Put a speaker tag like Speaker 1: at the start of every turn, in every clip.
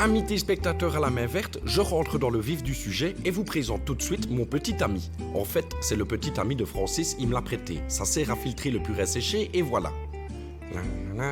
Speaker 1: Amis téléspectateurs à la main verte, je rentre dans le vif du sujet et vous présente tout de suite mon petit ami. En fait, c'est le petit ami de Francis, il me l'a prêté. Ça sert à filtrer le purée séché et voilà.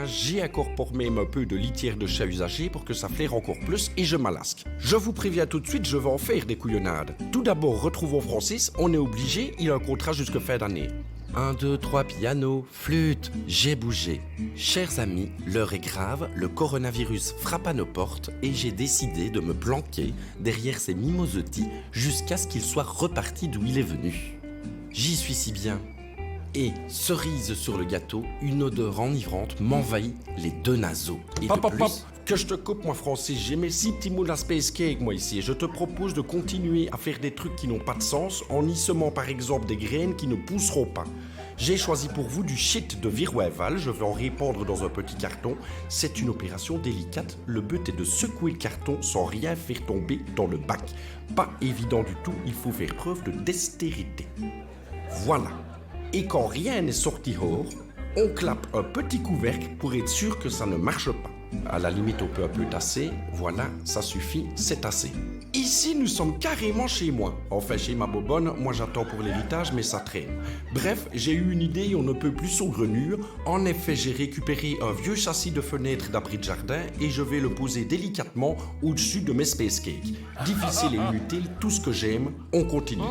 Speaker 1: J'y incorpore même un peu de litière de chat usagé pour que ça flaire encore plus et je m'alasque. Je vous préviens tout de suite, je vais en faire des couillonnades. Tout d'abord, retrouvons Francis, on est obligé, il a un contrat jusqu'à fin d'année. 1, 2, 3, piano, flûte, j'ai bougé. Chers amis, l'heure est grave, le coronavirus frappe à nos portes et j'ai décidé de me planquer derrière ces mimosetis jusqu'à ce qu'il soit reparti d'où il est venu. J'y suis si bien. Et, cerise sur le gâteau, une odeur enivrante m'envahit les deux naseaux. Et
Speaker 2: Hop,
Speaker 1: de
Speaker 2: hop,
Speaker 1: plus...
Speaker 2: hop.
Speaker 1: Que je te coupe, moi, Francis, j'ai mes 6 petits mots de la Space Cake, moi, ici, et je te propose de continuer à faire des trucs qui n'ont pas de sens en y semant, par exemple, des graines qui ne pousseront pas. J'ai choisi pour vous du shit de Viroinval, je vais en répandre dans un petit carton. C'est une opération délicate, le but est de secouer le carton sans rien faire tomber dans le bac. Pas évident du tout, il faut faire preuve de dextérité. Voilà. Et quand rien n'est sorti hors, on clappe un petit couvercle pour être sûr que ça ne marche pas. À la limite, on peut un peu tasser. Voilà, ça suffit, c'est assez. Ici, nous sommes carrément chez moi. Enfin, chez ma bobonne, moi j'attends pour l'héritage, mais ça traîne. Bref, j'ai eu une idée et on ne peut plus saugrenure. En effet, j'ai récupéré un vieux châssis de fenêtre d'abri de jardin et je vais le poser délicatement au-dessus de mes Space Cakes. Difficile et inutile, tout ce que j'aime, on continue.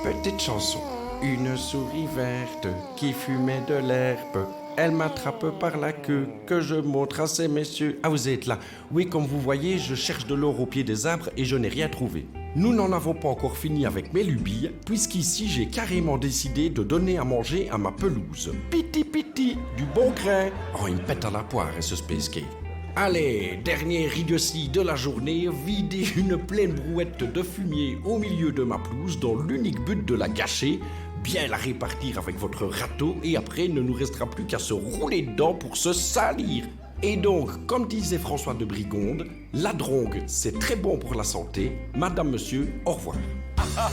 Speaker 1: Petite chanson. Une souris verte qui fumait de l'herbe. Elle m'attrape par la queue, que je montre à ces messieurs. Ah, vous êtes là. Oui, comme vous voyez, je cherche de l'or au pied des arbres et je n'ai rien trouvé. Nous n'en avons pas encore fini avec mes lubies, puisqu'ici j'ai carrément décidé de donner à manger à ma pelouse. Piti piti, du bon grain. Oh, il me pète à la poire, ce Space Cake. Allez, dernière idiotie de la journée, vider une pleine brouette de fumier au milieu de ma pelouse dans l'unique but de la gâcher, bien la répartir avec votre râteau et après il ne nous restera plus qu'à se rouler dedans pour se salir. Et donc, comme disait François de Brigonde, la drogue c'est très bon pour la santé. Madame, monsieur, au revoir.
Speaker 2: Bravo,